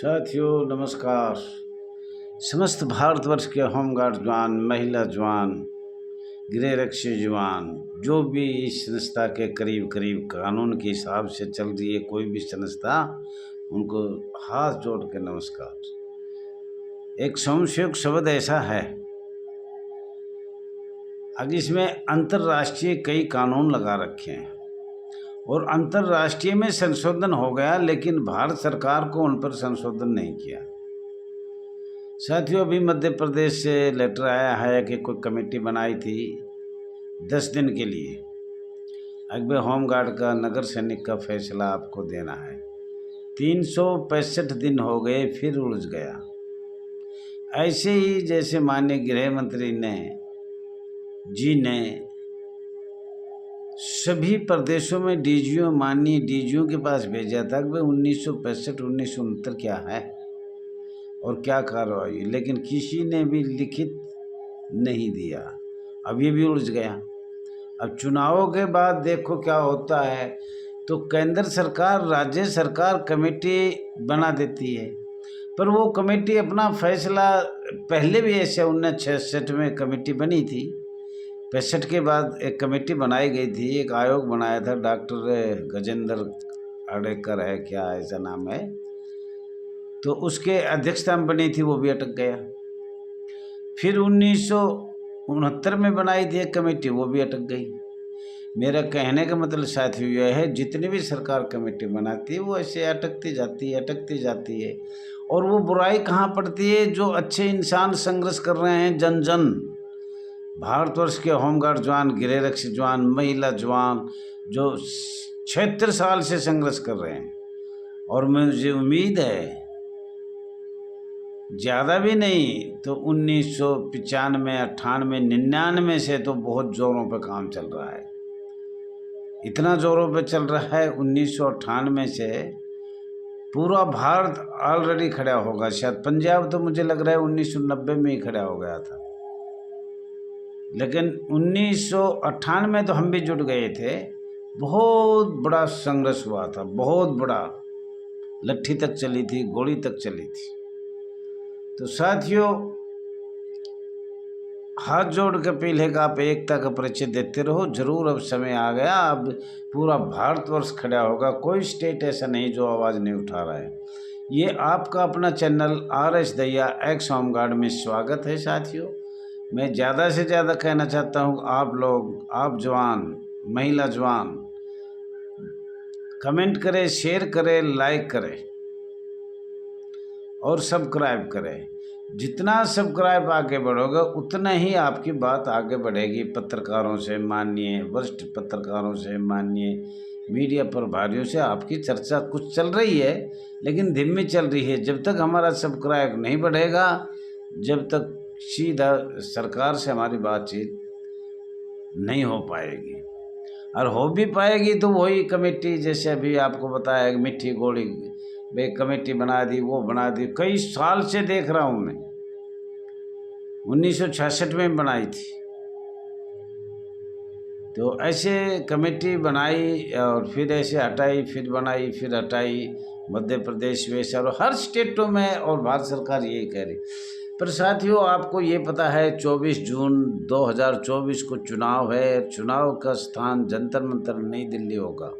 साथियों नमस्कार। समस्त भारतवर्ष के होमगार्ड जवान, महिला जवान, गृह रक्षी जवान, जो भी इस संस्था के करीब करीब कानून के हिसाब से चल रही है कोई भी संस्था, उनको हाथ जोड़ के नमस्कार। एक स्वयंसेवक शब्द ऐसा है, अब इसमें अंतर्राष्ट्रीय कई कानून लगा रखे हैं और अंतर्राष्ट्रीय में संशोधन हो गया, लेकिन भारत सरकार को उन पर संशोधन नहीं किया। साथियों, अभी मध्य प्रदेश से लेटर आया है कि कोई कमेटी बनाई थी 10 दिन के लिए, अगले होमगार्ड का, नगर सैनिक का फैसला आपको देना है। 365 दिन हो गए, फिर उलझ गया। ऐसे ही जैसे माननीय गृह मंत्री ने सभी प्रदेशों में डीजीओ, माननीय डीजीओ के पास भेजा था कि भाई 1965-1969 क्या है और क्या कार्रवाई, लेकिन किसी ने भी लिखित नहीं दिया। अब ये भी उलझ गया। अब चुनावों के बाद देखो क्या होता है, तो केंद्र सरकार, राज्य सरकार कमेटी बना देती है, पर वो कमेटी अपना फैसला, पहले भी ऐसे 1966 में कमेटी बनी थी, 65 के बाद एक कमेटी बनाई गई थी, एक आयोग बनाया था, डॉक्टर गजेंद्र अडेकर है क्या ऐसा नाम है, तो उसके अध्यक्षता में बनी थी, वो भी अटक गया। फिर 1969 में बनाई थी एक कमेटी, वो भी अटक गई। मेरा कहने का मतलब साथियों यह है, जितनी भी सरकार कमेटी बनाती है वो ऐसे अटकती जाती है। और वो बुराई कहाँ पड़ती है? जो अच्छे इंसान संघर्ष कर रहे हैं, जन भारतवर्ष के होमगार्ड जवान, गृह रक्षी जवान, महिला जवान, जो 76 साल से संघर्ष कर रहे हैं, और मुझे उम्मीद है ज़्यादा भी नहीं तो 1995, 98, 99 से तो बहुत ज़ोरों पर काम चल रहा है। इतना ज़ोरों पे चल रहा है, 1998 से पूरा भारत ऑलरेडी खड़ा होगा। शायद पंजाब तो मुझे लग रहा है 1990 में ही खड़ा हो गया था, लेकिन 1998 में तो हम भी जुट गए थे। बहुत बड़ा संघर्ष हुआ था, बहुत बड़ा, लट्ठी तक चली थी, गोली तक चली थी। तो साथियों, हाथ जोड़ के अपील है कि आप एकता का परिचय देते रहो। जरूर अब समय आ गया, अब पूरा भारतवर्ष खड़ा होगा, कोई स्टेट ऐसा नहीं जो आवाज़ नहीं उठा रहा है। ये आपका अपना channel RS Dahiya x home guard में स्वागत है। साथियों, मैं ज़्यादा से ज़्यादा कहना चाहता हूँ, आप लोग, आप जवान, महिला जवान, कमेंट करें, शेयर करें, लाइक करें और सब्सक्राइब करें। जितना सब्सक्राइब आगे बढ़ोगे उतना ही आपकी बात आगे बढ़ेगी। पत्रकारों से, माननीय वरिष्ठ पत्रकारों से, माननीय मीडिया प्रभारियों से आपकी चर्चा कुछ चल रही है, लेकिन धीमी चल रही है। जब तक हमारा सब्सक्राइब नहीं बढ़ेगा, जब तक सीधा सरकार से हमारी बातचीत नहीं हो पाएगी। और हो भी पाएगी तो वही कमेटी, जैसे अभी आपको बताया, मिट्टी गोली, वे कमेटी बना दी, वो बना दी। कई साल से देख रहा हूँ मैं, 1966 में बनाई थी। तो ऐसे कमेटी बनाई और फिर ऐसे हटाई, फिर बनाई, फिर हटाई, मध्य प्रदेश में, और हर स्टेटों में, और भारत सरकार यही कह रही। पर साथियों, आपको ये पता है 24 जून 2024 को चुनाव है। चुनाव का स्थान जंतर मंतर नई दिल्ली होगा।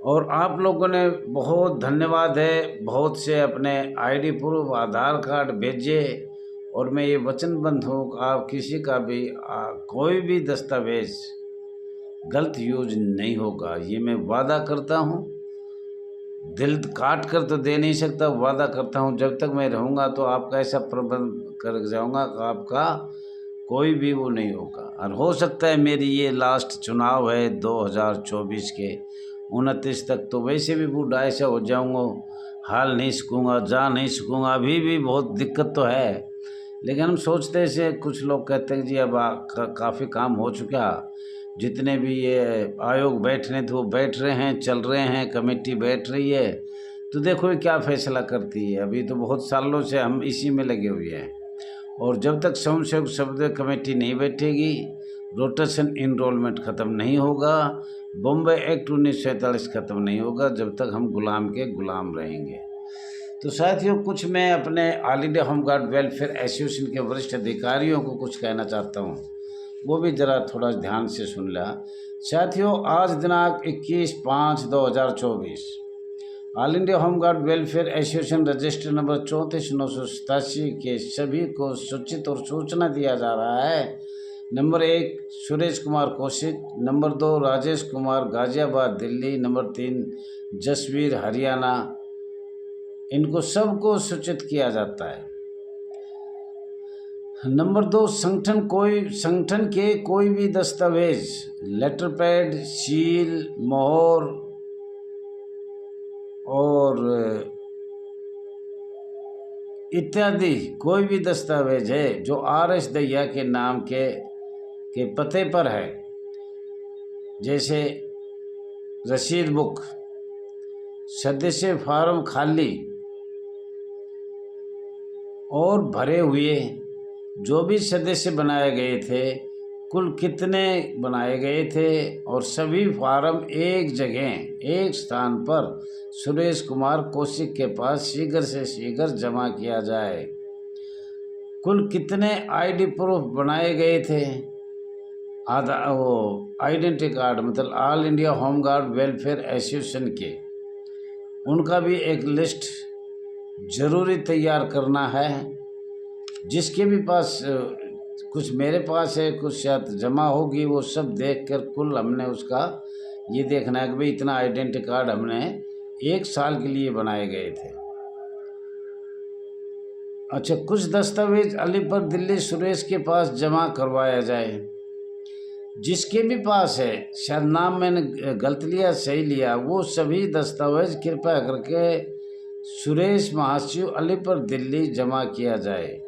और आप लोगों ने बहुत धन्यवाद है, बहुत से अपने ID प्रूफ, आधार कार्ड भेजे, और मैं ये वचनबद्ध हूँ, आप किसी का भी कोई भी दस्तावेज गलत यूज नहीं होगा, ये मैं वादा करता हूँ। दिल काट कर तो दे नहीं सकता, वादा करता हूँ जब तक मैं रहूँगा तो आपका ऐसा प्रबंध कर जाऊँगा कि आपका कोई भी वो नहीं होगा। और हो सकता है मेरी ये लास्ट चुनाव है 2024 के 29 तक, तो वैसे भी बूढ़ा ऐसा हो जाऊँगा, हाल नहीं सकूँगा, जा नहीं सकूँगा। अभी भी बहुत दिक्कत तो है, लेकिन हम सोचते से, कुछ लोग कहते हैं जी अब काफ़ी काम हो चुका, जितने भी ये आयोग बैठने थे वो बैठ रहे हैं, चल रहे हैं, कमेटी बैठ रही है, तो देखो ये क्या फैसला करती है। अभी तो बहुत सालों से हम इसी में लगे हुए हैं, और जब तक स्वयंसेवक शब्द कमेटी नहीं बैठेगी, रोटेशन इनरोलमेंट ख़त्म नहीं होगा, बॉम्बे एक्ट 1947 ख़त्म नहीं होगा, जब तक हम गुलाम के गुलाम रहेंगे। तो साथियों, कुछ मैं अपने all India home guard welfare association के वरिष्ठ अधिकारियों को कुछ कहना चाहता हूँ, वो भी ज़रा थोड़ा ध्यान से सुन ला। साथियों, आज दिनांक 21/5/2024 all India home guard welfare association register number 34,987 के सभी को सूचित और सूचना दिया जा रहा है। Number 1 Suresh Kumar Kaushik, number 2 Rajesh Kumar Ghaziabad Delhi, number 3 Jasvir Haryana, इनको सबको सूचित किया जाता है। नंबर 2 संगठन के कोई भी दस्तावेज, लेटर पैड, सील, मोहर और इत्यादि कोई भी दस्तावेज है जो RS दहिया के नाम के पते पर है, जैसे रसीद बुक, सदस्य फार्म खाली और भरे हुए, जो भी सदस्य बनाए गए थे, कुल कितने बनाए गए थे, और सभी फार्म एक जगह एक स्थान पर सुरेश कुमार कौशिक के पास शीघ्र से शीघ्र जमा किया जाए। कुल कितने ID प्रूफ बनाए गए थे, आइडेंटिटी कार्ड, मतलब all India home guard welfare association के, उनका भी एक लिस्ट जरूरी तैयार करना है। जिसके भी पास, कुछ मेरे पास है, कुछ शायद जमा होगी, वो सब देखकर कुल हमने उसका ये देखना है कि भाई इतना आइडेंटिटी कार्ड हमने 1 साल के लिए बनाए गए थे। अच्छा, कुछ दस्तावेज अलीपुर दिल्ली सुरेश के पास जमा करवाया जाए। जिसके भी पास है, शायद नाम मैंने गलत लिया सही लिया, वो सभी दस्तावेज कृपया करके सुरेश महासचिव अलीपुर दिल्ली जमा किया जाए।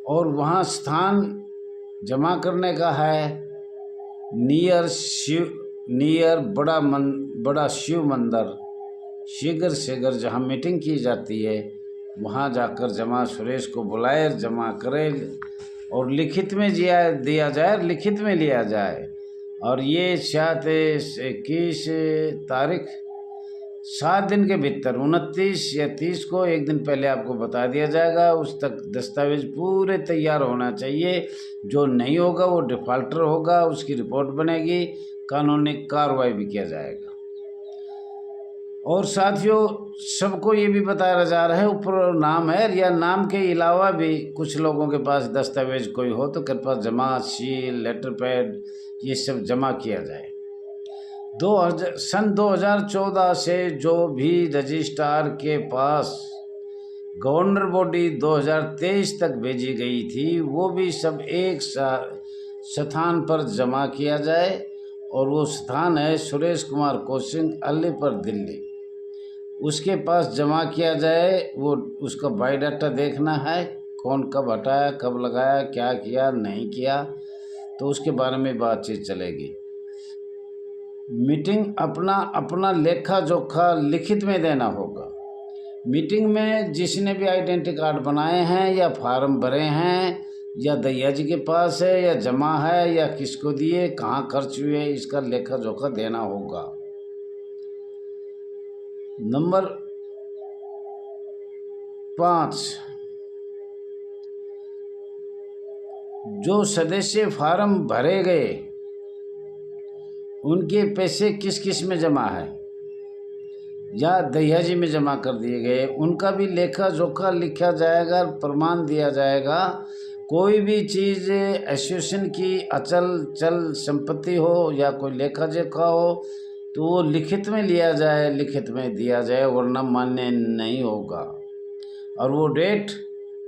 और वहाँ स्थान जमा करने का है नियर बड़ा शिव मंदिर, शीघ्र जहाँ मीटिंग की जाती है वहाँ जाकर जमा, सुरेश को बुलाए, जमा करे और लिखित में दिया जाए, लिखित में लिया जाए। और ये शायद 21 तारीख, 7 दिन के भीतर, 29 या 30 को, एक दिन पहले आपको बता दिया जाएगा। उस तक दस्तावेज पूरे तैयार होना चाहिए। जो नहीं होगा वो डिफॉल्टर होगा, उसकी रिपोर्ट बनेगी, कानूनी कार्रवाई भी किया जाएगा। और साथियों, सबको ये भी बताया जा रहा है, ऊपर नाम है या नाम के अलावा भी कुछ लोगों के पास दस्तावेज कोई हो तो कृपया जमा, सील, लेटर पैड, ये सब जमा किया जाए। सन 2014 से जो भी रजिस्ट्रार के पास गवर्नर बॉडी 2023 तक भेजी गई थी, वो भी सब एक स्थान पर जमा किया जाए। और वो स्थान है सुरेश कुमार कौशिक, अलीपुर दिल्ली, उसके पास जमा किया जाए। वो उसका बायोडाटा देखना है, कौन कब हटाया, कब लगाया, क्या किया, नहीं किया, तो उसके बारे में बातचीत चलेगी। मीटिंग अपना लेखा जोखा लिखित में देना होगा। मीटिंग में जिसने भी आइडेंटिटी कार्ड बनाए हैं या फार्म भरे हैं, या दैया जी के पास है या जमा है या किसको दिए, कहाँ खर्च हुए, इसका लेखा जोखा देना होगा। नंबर 5, जो सदस्य फार्म भरे गए उनके पैसे किस किस में जमा है या दैया जी में जमा कर दिए गए, उनका भी लेखा जोखा लिखा जाएगा, प्रमाण दिया जाएगा। कोई भी चीज़ एसोसिएशन की अचल चल संपत्ति हो या कोई लेखा जोखा हो तो वो लिखित में लिया जाए, लिखित में दिया जाए, वरना मान्य नहीं होगा। और वो डेट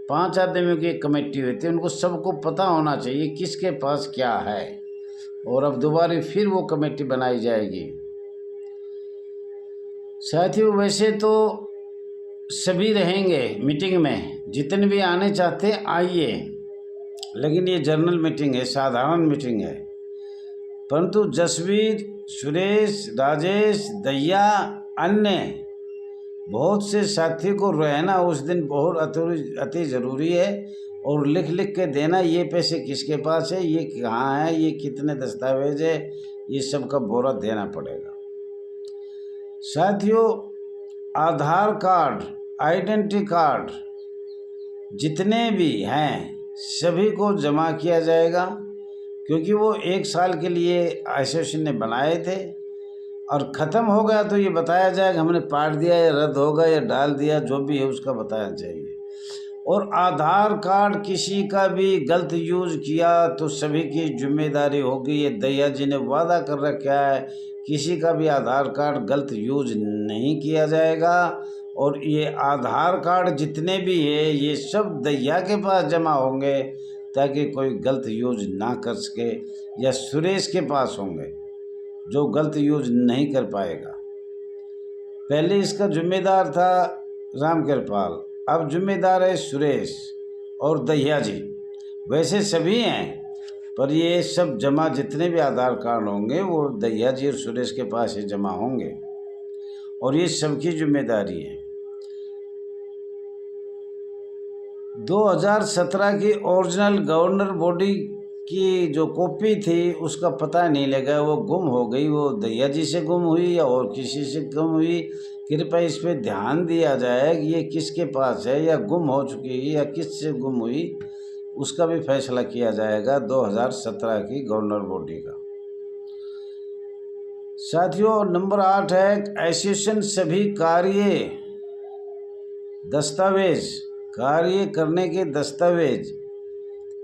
5 आदमियों की कमेटी होती है, उनको सबको पता होना चाहिए किसके पास क्या है, और अब दोबारा फिर वो कमेटी बनाई जाएगी। साथियों, वैसे तो सभी रहेंगे मीटिंग में, जितने भी आने चाहते आइए, लेकिन ये जनरल मीटिंग है, साधारण मीटिंग है। परंतु जसवीर, सुरेश, राजेश, दैया, अन्य बहुत से साथी को रहना उस दिन बहुत अति ज़रूरी है। और लिख के देना, ये पैसे किसके पास है, ये कहाँ है, ये कितने दस्तावेज है, ये सब का ब्यौरा देना पड़ेगा। साथियों, आधार कार्ड आइडेंटिटी कार्ड जितने भी हैं सभी को जमा किया जाएगा, क्योंकि वो 1 साल के लिए एसोसिएशन ने बनाए थे और ख़त्म हो गया तो ये बताया जाएगा हमने पाट दिया या रद्द होगा या डाल दिया, जो भी है उसका बताना चाहिए। और आधार कार्ड किसी का भी गलत यूज़ किया तो सभी की जिम्मेदारी होगी। ये दहिया जी ने वादा कर रखा है, किसी का भी आधार कार्ड गलत यूज़ नहीं किया जाएगा। और ये आधार कार्ड जितने भी है ये सब दहिया के पास जमा होंगे ताकि कोई गलत यूज़ ना कर सके, या सुरेश के पास होंगे जो गलत यूज़ नहीं कर पाएगा। पहले इसका जिम्मेदार था राम कृपाल, अब जिम्मेदार है सुरेश और दहिया जी। वैसे सभी हैं पर ये सब जमा जितने भी आधार कार्ड होंगे वो दहिया जी और सुरेश के पास ही जमा होंगे और ये सबकी जिम्मेदारी है। 2017 की ओरिजिनल गवर्नर बॉडी की जो कॉपी थी उसका पता नहीं लगा, वो गुम हो गई। वो दहिया जी से गुम हुई या और किसी से गुम हुई। कृपया इस पे ध्यान दिया जाए कि ये किसके पास है या गुम हो चुकी है या किस से गुम हुई, उसका भी फैसला किया जाएगा 2017 की गवर्नर बॉडी का। साथियों, नंबर 8 है एसोसिएशन सभी कार्य करने के दस्तावेज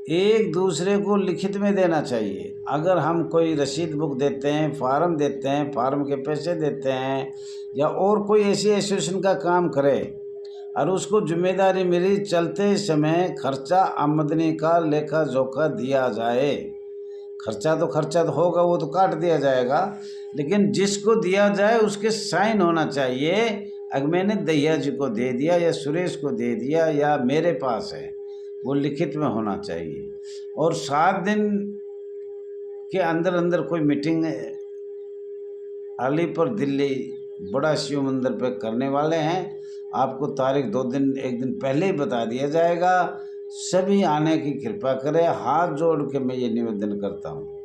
एक दूसरे को लिखित में देना चाहिए। अगर हम कोई रसीद बुक देते हैं, फार्म देते हैं, फार्म के पैसे देते हैं या और कोई ऐसी एसोसिएशन का काम करे और उसको जिम्मेदारी मिली चलते समय खर्चा आमदनी का लेखा जोखा दिया जाए। खर्चा तो होगा, वो तो काट दिया जाएगा, लेकिन जिसको दिया जाए उसके साइन होना चाहिए। अगर मैंने दहिया जी को दे दिया या सुरेश को दे दिया या मेरे पास है, वो लिखित में होना चाहिए। और 7 दिन के अंदर कोई मीटिंग अलीपुर दिल्ली बड़ा शिव मंदिर पे करने वाले हैं। आपको तारीख 1 दिन पहले ही बता दिया जाएगा। सभी आने की कृपा करें, हाथ जोड़ के मैं ये निवेदन करता हूँ।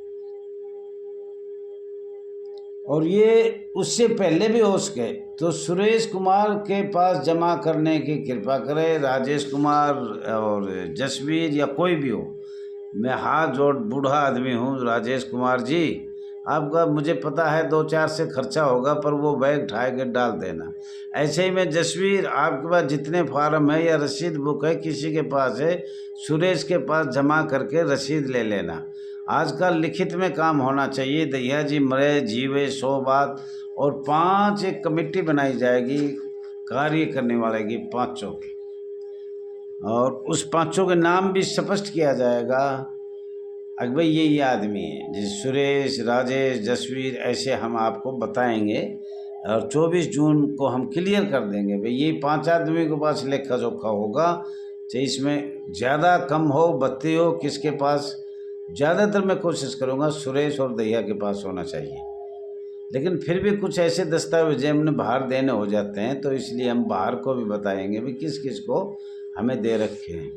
और ये उससे पहले भी हो सके तो सुरेश कुमार के पास जमा करने की कृपा करें। राजेश कुमार और जसवीर या कोई भी हो, मैं हाथ जोड़, बूढ़ा आदमी हूँ राजेश कुमार जी, आपका मुझे पता है 2-4 से खर्चा होगा पर वो बैग उठा के डाल देना। ऐसे ही मैं जसवीर, आपके पास जितने फार्म है या रसीद बुक है किसी के पास है, सुरेश के पास जमा करके रसीद ले लेना। आजकल लिखित में काम होना चाहिए। दहिया जी मरे जीवे 100 बात। और 5 एक कमेटी बनाई जाएगी कार्य करने वाले की, 5 की, और उस 5 के नाम भी स्पष्ट किया जाएगा। अगर भाई ये आदमी है जैसे सुरेश, राजेश, जसवीर, ऐसे हम आपको बताएंगे और 24 जून को हम क्लियर कर देंगे भाई ये 5 आदमी के पास लेखा जोखा होगा। चाहे इसमें ज़्यादा कम हो, बत्ती हो, किसके पास ज़्यादातर मैं कोशिश करूँगा सुरेश और दहिया के पास होना चाहिए। लेकिन फिर भी कुछ ऐसे दस्तावेज हमने बाहर देने हो जाते हैं, तो इसलिए हम बाहर को भी बताएंगे भी किस किस को हमें दे रखे हैं।